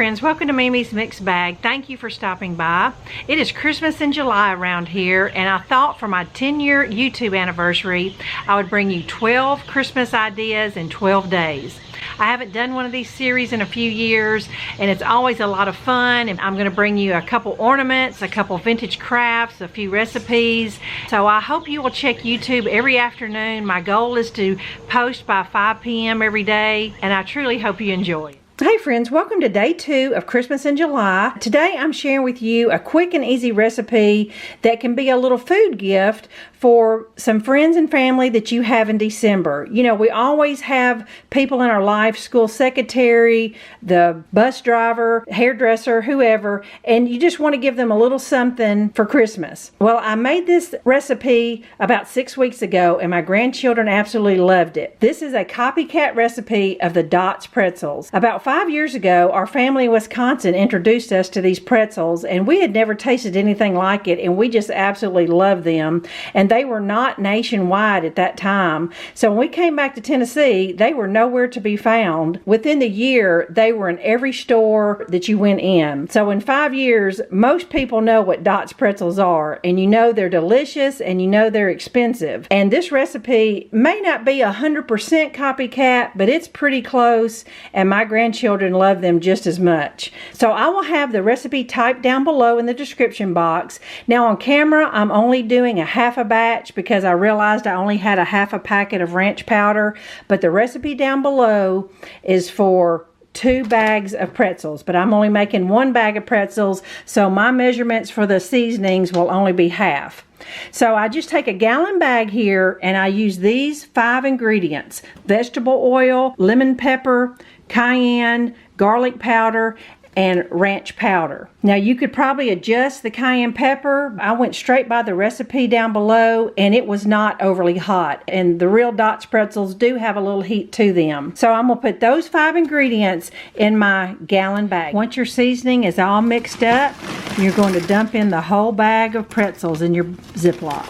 friends, welcome to Mimi's Mixed Bag. Thank you for stopping by. It is Christmas in July around here, and I thought for my 10-year YouTube anniversary, I would bring you 12 Christmas ideas in 12 days. I haven't done one of these series in a few years, and it's always a lot of fun. And I'm going to bring you a couple ornaments, a couple vintage crafts, a few recipes. So I hope you will check YouTube every afternoon. My goal is to post by 5 p.m. every day, and I truly hope you enjoy. Hey friends, welcome to day 2 of Christmas in July. Today I'm sharing with you a quick and easy recipe that can be a little food gift for some friends and family that you have in December. You know, we always have people in our life, school secretary, the bus driver, hairdresser, whoever, and you just want to give them a little something for Christmas. Well, I made this recipe about 6 weeks ago and my grandchildren absolutely loved it. This is a copycat recipe of the Dots pretzels. About 5 years ago, our family in Wisconsin introduced us to these pretzels, and we had never tasted anything like it, and we just absolutely loved them. And they were not nationwide at that time. So when we came back to Tennessee, they were nowhere to be found. Within the year, they were in every store that you went in. So in 5 years, most people know what Dots pretzels are, and you know they're delicious, and you know they're expensive. And this recipe may not be 100% copycat, but it's pretty close, and my grandchildren love them just as much. So I will have the recipe typed down below in the description box. Now on camera, I'm only doing a half a batch because I realized I only had a half a packet of ranch powder, but the recipe down below is for 2 bags of pretzels, but I'm only making 1 bag of pretzels, so my measurements for the seasonings will only be half. So I just take a gallon bag here and I use these 5 ingredients: vegetable oil, lemon pepper, cayenne, garlic powder, and ranch powder. Now you could probably adjust the cayenne pepper. I went straight by the recipe down below and it was not overly hot. And the real Dots pretzels do have a little heat to them. So I'm gonna put those 5 ingredients in my gallon bag. Once your seasoning is all mixed up, you're going to dump in the whole bag of pretzels in your Ziploc.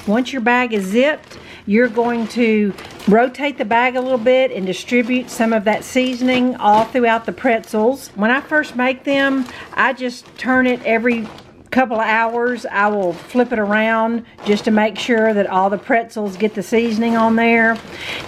Once your bag is zipped, you're going to rotate the bag a little bit and distribute some of that seasoning all throughout the pretzels. When I first make them, I just turn it every couple of hours. I will flip it around just to make sure that all the pretzels get the seasoning on there.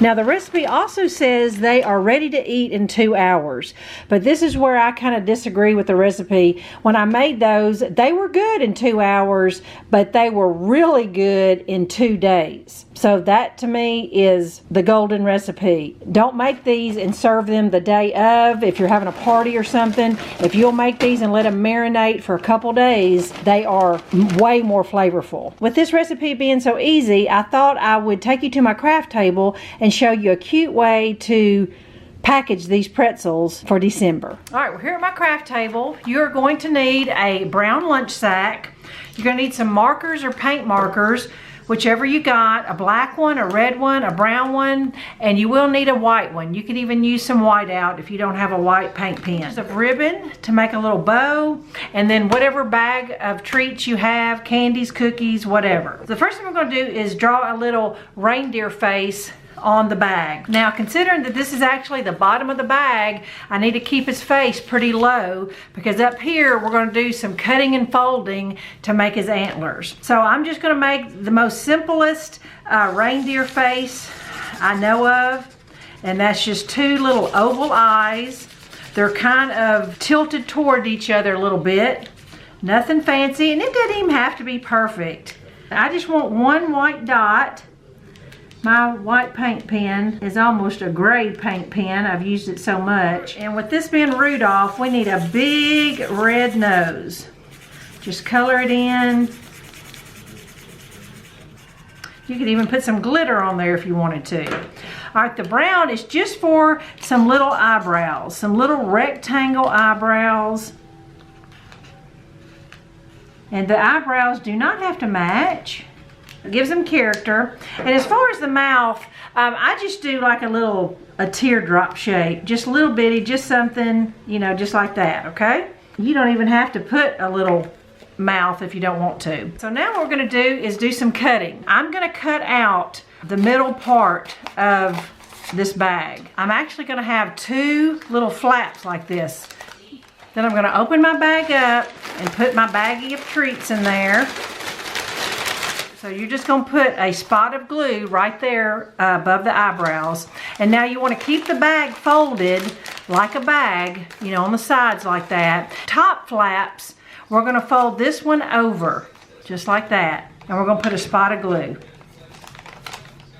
Now the recipe also says they are ready to eat in 2 hours, but this is where I kind of disagree with the recipe. When I made those, they were good in 2 hours, but they were really good in 2 days. So that to me is the golden recipe. Don't make these and serve them the day of. If you're having a party or something, if you'll make these and let them marinate for a couple days, they are way more flavorful. With this recipe being so easy, I thought I would take you to my craft table and show you a cute way to package these pretzels for December. All right, we're here at my craft table. You're going to need a brown lunch sack. You're going to need some markers or paint markers, whichever you got, a black one, a red one, a brown one, and you will need a white one. You could even use some white out if you don't have a white paint pen. Just a ribbon to make a little bow, and then whatever bag of treats you have, candies, cookies, whatever. The first thing we're going to do is draw a little reindeer face on the bag. Now considering that this is actually the bottom of the bag, I need to keep his face pretty low because up here we're going to do some cutting and folding to make his antlers. So I'm just going to make the most simplest reindeer face I know of, and that's just 2 little oval eyes. They're kind of tilted toward each other a little bit. Nothing fancy, and it doesn't even have to be perfect. I just want 1 white dot. My white paint pen is almost a gray paint pen. I've used it so much. And with this being Rudolph, we need a big red nose. Just color it in. You could even put some glitter on there if you wanted to. All right, the brown is just for some little eyebrows, some little rectangle eyebrows. And the eyebrows do not have to match. It gives them character. And as far as the mouth, I just do like a teardrop shape, just a little bitty, just something, you know, just like that, okay? You don't even have to put a little mouth if you don't want to. So now what we're gonna do is do some cutting. I'm gonna cut out the middle part of this bag. I'm actually gonna have 2 little flaps like this. Then I'm gonna open my bag up and put my baggie of treats in there. So you're just gonna put a spot of glue right there above the eyebrows. And now you wanna keep the bag folded like a bag, you know, on the sides like that. Top flaps, we're gonna fold this one over, just like that. And we're gonna put a spot of glue.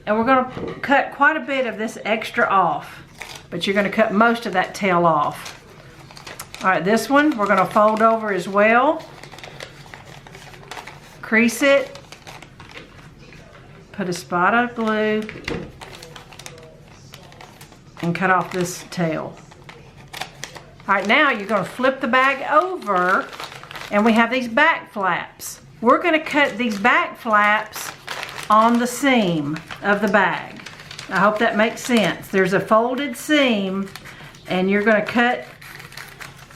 And we're gonna cut quite a bit of this extra off, but you're gonna cut most of that tail off. All right, this one we're gonna fold over as well. Crease it. Put a spot of glue and cut off this tail. All right, now you're gonna flip the bag over and we have these back flaps. We're gonna cut these back flaps on the seam of the bag. I hope that makes sense. There's a folded seam and you're gonna cut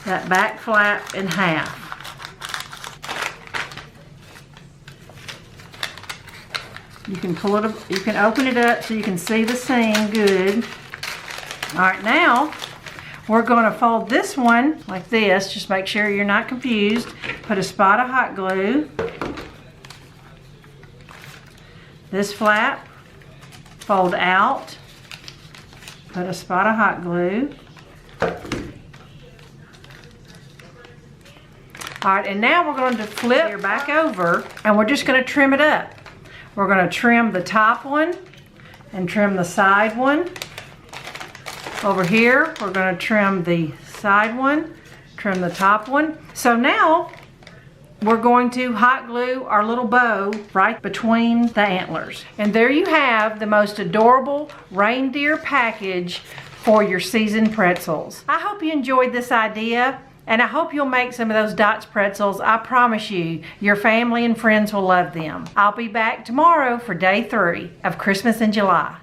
that back flap in half. You can pull it, you can open it up so you can see the seam good. All right, now we're gonna fold this one like this. Just make sure you're not confused. Put a spot of hot glue. This flap, fold out. Put a spot of hot glue. All right, and now we're going to flip your back over and we're just gonna trim it up. We're gonna trim the top one and trim the side one. Over here, we're gonna trim the side one, trim the top one. So now, we're going to hot glue our little bow right between the antlers. And there you have the most adorable reindeer package for your seasoned pretzels. I hope you enjoyed this idea. And I hope you'll make some of those Dots pretzels. I promise you, your family and friends will love them. I'll be back tomorrow for day 3 of Christmas in July.